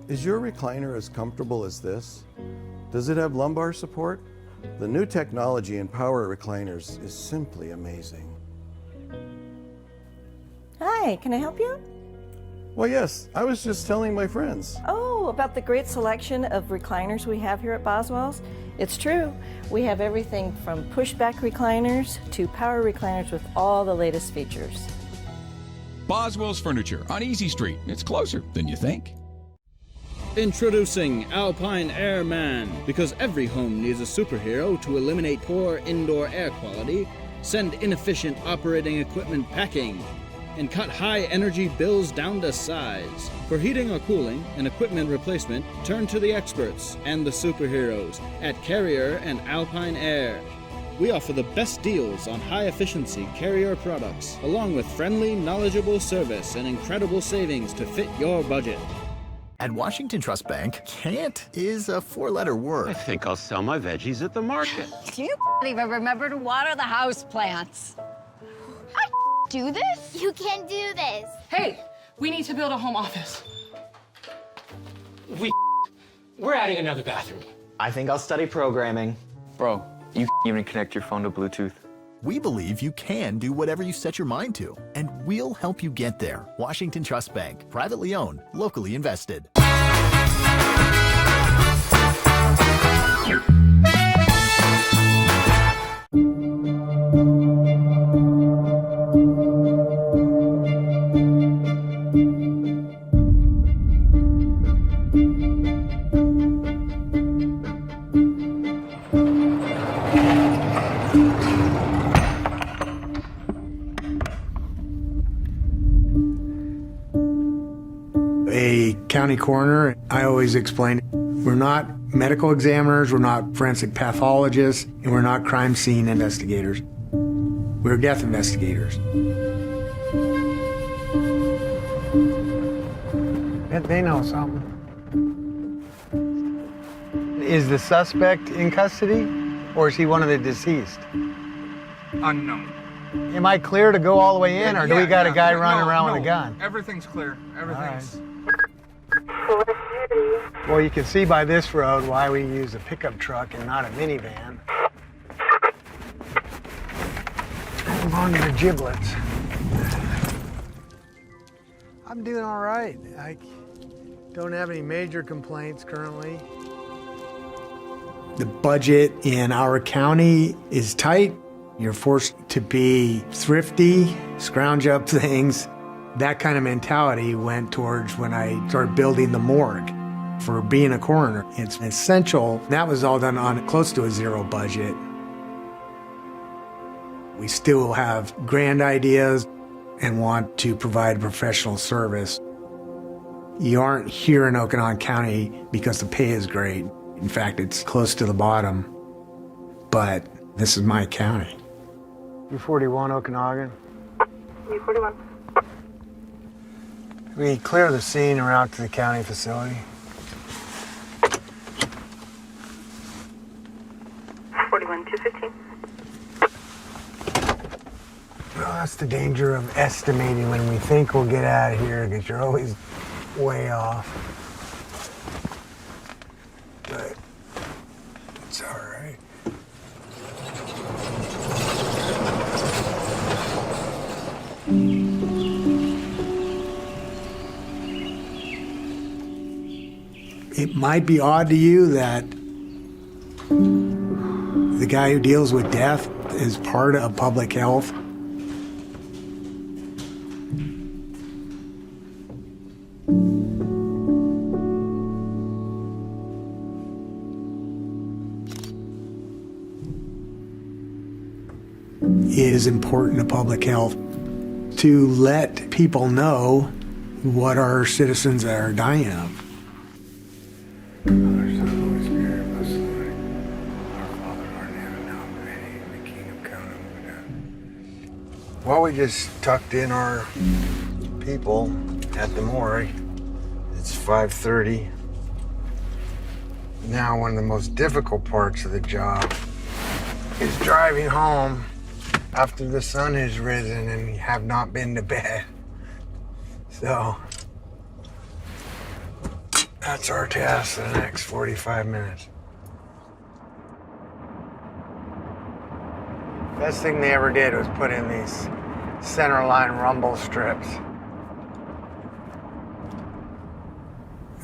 Is your recliner as comfortable as this? Does it have lumbar support? The new technology in power recliners is simply amazing. Hi, can I help you? Well, yes, I was just telling my friends. Oh, about the great selection of recliners we have here at Boswell's? It's true. We have everything from pushback recliners to power recliners with all the latest features. Boswell's Furniture on Easy Street. It's closer than you think. Introducing Alpine Airman. Because every home needs a superhero to eliminate poor indoor air quality, send inefficient operating equipment packing, and cut high energy bills down to size. For heating or cooling and equipment replacement, turn to the experts and the superheroes at Carrier and Alpine Air. We offer the best deals on high-efficiency Carrier products, along with friendly, knowledgeable service and incredible savings to fit your budget. At Washington Trust Bank, can't is a four-letter word. I think I'll sell my veggies at the market. Do you even remember to water the house plants? I do this? You can do this. Hey, we need to build a home office. We're adding another bathroom. I think I'll study programming. Bro, you even connect your phone to Bluetooth. We believe you can do whatever you set your mind to, and we'll help you get there. Washington Trust Bank, privately owned, locally invested. County coroner, I always explain, we're not medical examiners, we're not forensic pathologists, and we're not crime scene investigators. We're death investigators. They know something. Is the suspect in custody, or is he one of the deceased? Unknown. Am I clear to go all the way in, or do we got a guy running around with a gun? Everything's clear. Everything's. Well, you can see by this road why we use a pickup truck and not a minivan. Hold on to the giblets. I'm doing all right. I don't have any major complaints currently. The budget in our county is tight. You're forced to be thrifty, scrounge up things. That kind of mentality went towards when I started building the morgue for being a coroner. It's essential. That was all done on close to a zero budget. We still have grand ideas and want to provide professional service. You aren't here in Okanagan County because the pay is great. In fact, it's close to the bottom. But this is my county. U41 Okanagan. U41. We clear the scene and route to the county facility. 41-215. Well, that's the danger of estimating when we think we'll get out of here, because you're always way off. But it's all right. It might be odd to you that the guy who deals with death is part of public health. It is important to public health to let people know what our citizens are dying of. Well, we just tucked in our people at the morgue. It's 5:30. Now, one of the most difficult parts of the job is driving home after the sun has risen and you have not been to bed. So, that's our task for the next 45 minutes. Best thing they ever did was put in these centerline rumble strips.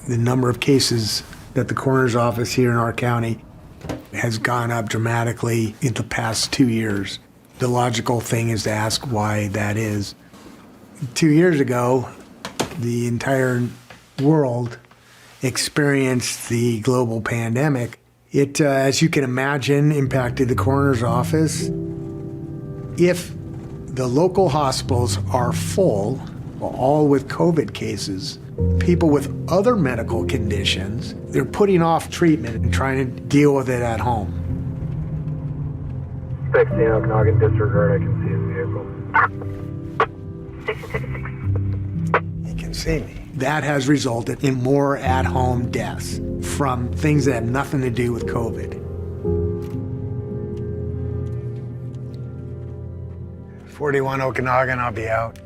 The number of cases that the coroner's office here in our county has gone up dramatically in the past 2 years. The logical thing is to ask why that is. 2 years ago, the entire world experienced the global pandemic. It, as you can imagine, impacted the coroner's office. If the local hospitals are full, all with COVID cases, people with other medical conditions, they're putting off treatment and trying to deal with it at home. 16 Okanagan, disregard, I can see his vehicle. 666. You can see me. That has resulted in more at-home deaths from things that have nothing to do with COVID. 41 Okanagan, I'll be out.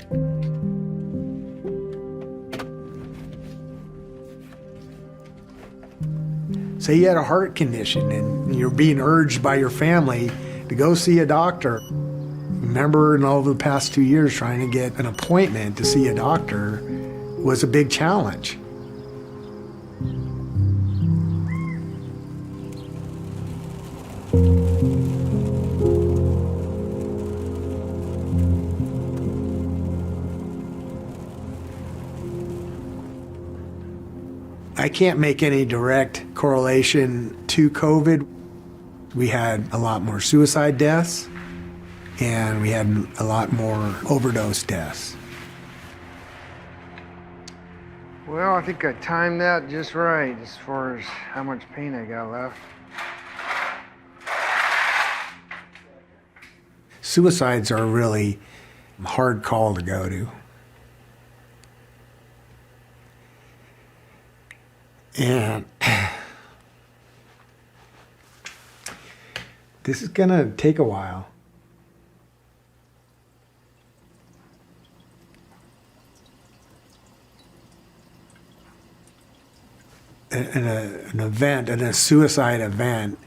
Say you had a heart condition and you're being urged by your family to go see a doctor. Remember, in over the past 2 years, trying to get an appointment to see a doctor was a big challenge. I can't make any direct correlation to COVID. We had a lot more suicide deaths, and we had a lot more overdose deaths. Well, I think I timed that just right as far as how much pain I got left. Suicides are a really hard call to go to. And this is going to take a while. An event, a suicide event,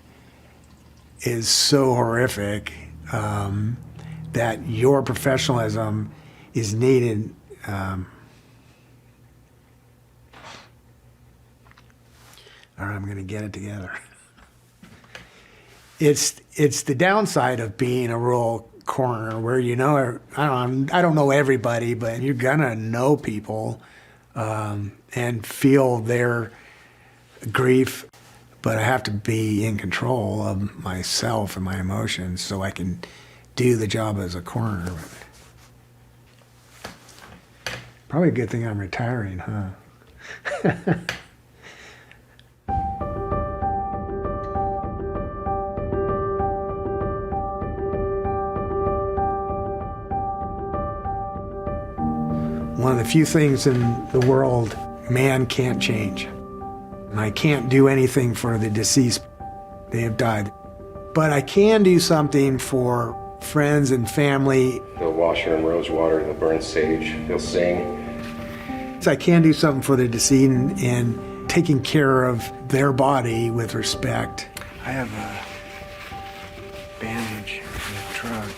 is so horrific that your professionalism is needed. All right, I'm going to get it together. It's the downside of being a rural coroner, where you know, I don't know everybody, but you're gonna know people and feel their grief. But I have to be in control of myself and my emotions so I can do the job as a coroner. Probably a good thing I'm retiring, huh? One of the few things in the world man can't change. And I can't do anything for the deceased. They have died. But I can do something for friends and family. They'll wash her in rose water, they'll burn sage, they'll sing. So I can do something for the decedent and taking care of their body with respect. I have a bandage in the truck.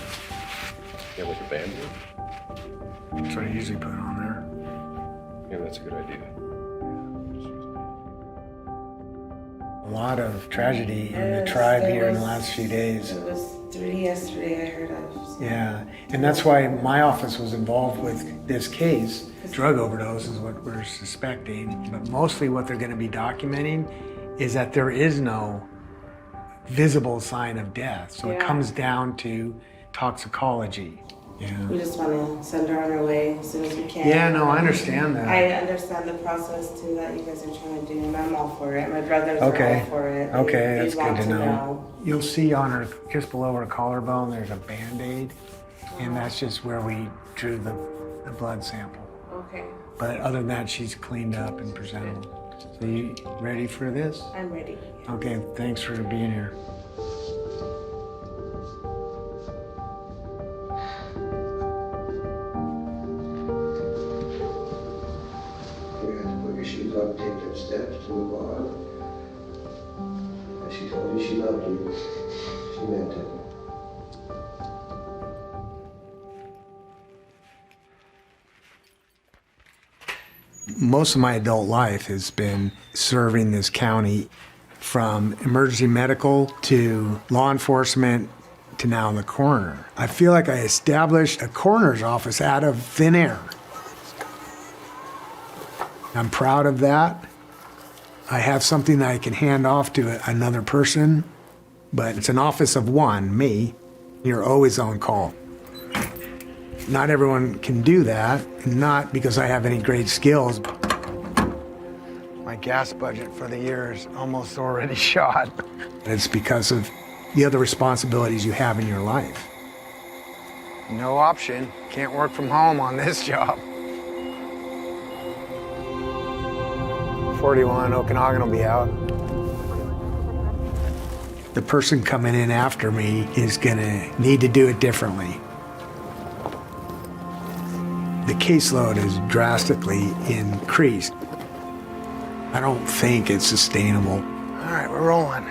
Yeah, like a bandage? That's what I usually put on there. Yeah, that's a good idea. A lot of tragedy in the tribe here in the last few days. It was 3 yesterday I heard of. So. Yeah, and that's why my office was involved with this case. Drug overdose is what we're suspecting, but mostly what they're going to be documenting is that there is no visible sign of death. So it comes down to toxicology. Yeah. We just want to send her on her way as soon as we can. Yeah, no, I understand that. I understand the process too that you guys are trying to do, and I'm all for it. My brothers are all for it. Okay, They that's want good to know. You'll see on her, just below her collarbone, there's a Band-Aid, and that's just where we drew the blood sample. Okay. But other than that, she's cleaned up and presentable. So you ready for this? I'm ready. Okay, thanks for being here. Shoes on, take them steps to move on. And she told you she loved you. She meant it. Most of my adult life has been serving this county, from emergency medical to law enforcement to now the coroner. I feel like I established a coroner's office out of thin air. I'm proud of that. I have something that I can hand off to another person, but it's an office of one, me. You're always on call. Not everyone can do that, not because I have any great skills. My gas budget for the year is almost already shot. It's because of the other responsibilities you have in your life. No option. Can't work from home on this job. 41, Okanagan will be out. The person coming in after me is gonna need to do it differently. The caseload has drastically increased. I don't think it's sustainable. All right, we're rolling.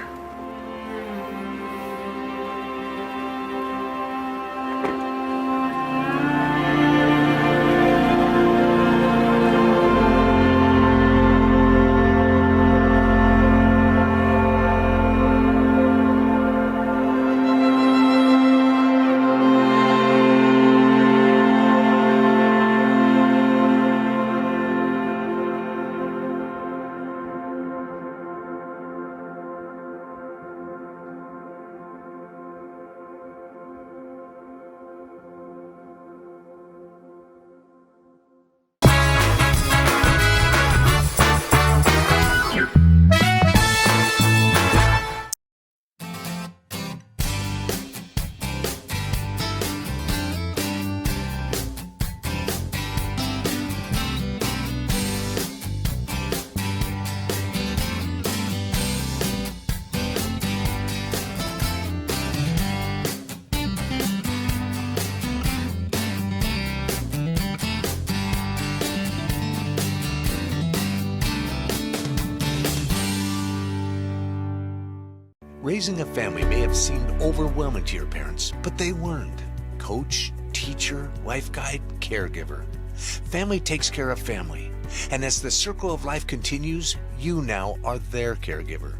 Raising a family may have seemed overwhelming to your parents, but they weren't. Coach, teacher, life guide, caregiver. Family takes care of family. And as the circle of life continues, you now are their caregiver.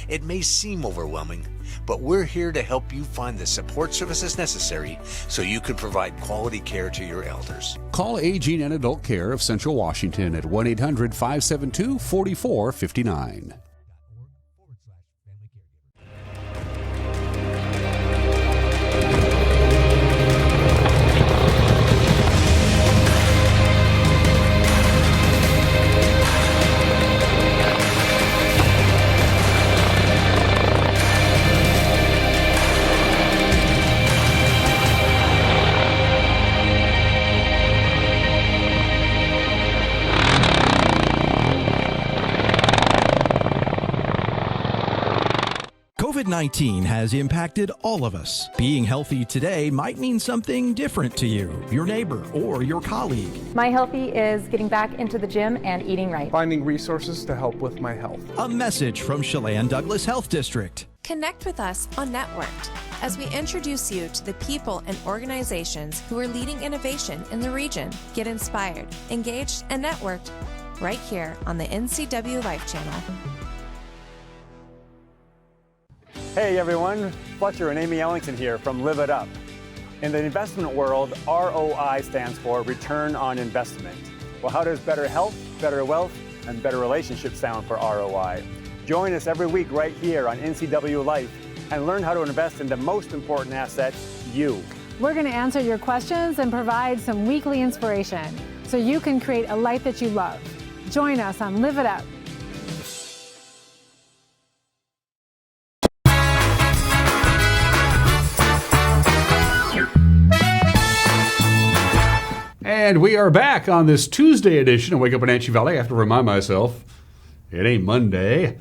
It may seem overwhelming, but we're here to help you find the support services necessary so you can provide quality care to your elders. Call Aging and Adult Care of Central Washington at 1-800-572-4459. COVID-19 has impacted all of us. Being healthy today might mean something different to you, your neighbor, or your colleague. My healthy is getting back into the gym and eating right. Finding resources to help with my health. A message from Chelan Douglas Health District. Connect with us on Networked as we introduce you to the people and organizations who are leading innovation in the region. Get inspired, engaged, and networked right here on the NCW Life Channel. Hey everyone, Fletcher and Amy Ellington here from Live It Up. In the investment world, ROI stands for Return on Investment. Well, how does better health, better wealth, and better relationships sound for ROI? Join us every week right here on NCW Life and learn how to invest in the most important asset, you. We're going to answer your questions and provide some weekly inspiration so you can create a life that you love. Join us on Live It Up. And we are back on this Tuesday edition of Wake Up in Wenatchee Valley. I have to remind myself, it ain't Monday.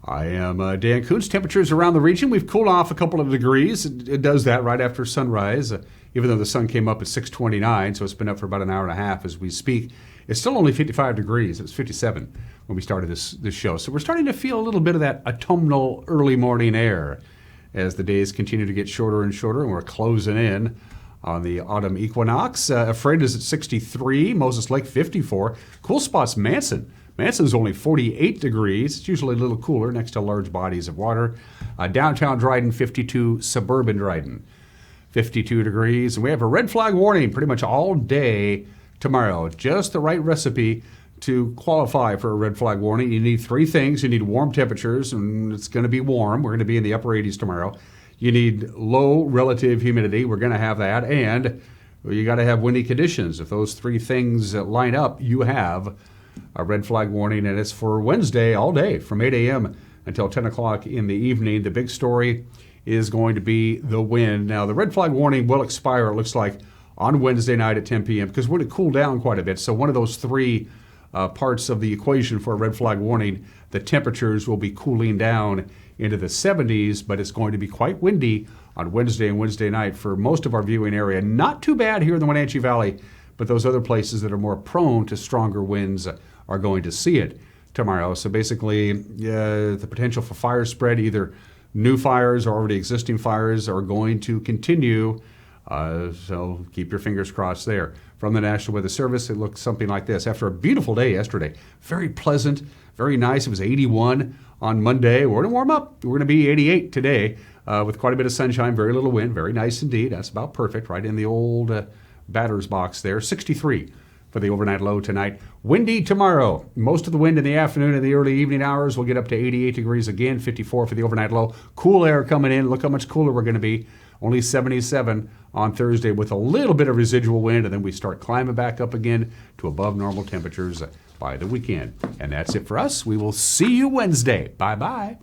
I am Dan Kuntz. Temperatures around the region, we've cooled off a couple of degrees. It does that right after sunrise, even though the sun came up at 6:29, so it's been up for about an hour and a half as we speak. It's still only 55 degrees. It was 57 when we started this show. So we're starting to feel a little bit of that autumnal early morning air as the days continue to get shorter and shorter, and we're closing in on the autumn equinox. Fred is at 63, Moses Lake 54. Cool spot's Manson. Manson's only 48 degrees. It's usually a little cooler next to large bodies of water. Downtown Dryden, 52. Suburban Dryden, 52 degrees. And we have a red flag warning pretty much all day tomorrow. Just the right recipe to qualify for a red flag warning. You need three things. You need warm temperatures, and it's going to be warm. We're going to be in the upper 80s tomorrow. You need low relative humidity. We're going to have that. And you got to have windy conditions. If those three things line up, you have a red flag warning. And it's for Wednesday all day from 8 a.m. until 10 o'clock in the evening. The big story is going to be the wind. Now, the red flag warning will expire, it looks like, on Wednesday night at 10 p.m. because we're going to cool down quite a bit. So one of those three parts of the equation for a red flag warning, the temperatures will be cooling down into the 70s, but it's going to be quite windy on Wednesday and Wednesday night for most of our viewing area. Not too bad here in the Wenatchee Valley, but those other places that are more prone to stronger winds are going to see it tomorrow. So basically, the potential for fire spread, either new fires or already existing fires, are going to continue. So keep your fingers crossed there. From the National Weather Service, it looks something like this. After a beautiful day yesterday, very pleasant, very nice. It was 81 on Monday. We're going to warm up. We're going to be 88 today with quite a bit of sunshine, very little wind, very nice indeed. That's about perfect, right in the old batter's box there. 63 for the overnight low tonight. Windy tomorrow. Most of the wind in the afternoon and the early evening hours will get up to 88 degrees again, 54 for the overnight low. Cool air coming in. Look how much cooler we're going to be. Only 77 on Thursday with a little bit of residual wind, and then we start climbing back up again to above normal temperatures by the weekend. And that's it for us. We will see you Wednesday. Bye-bye.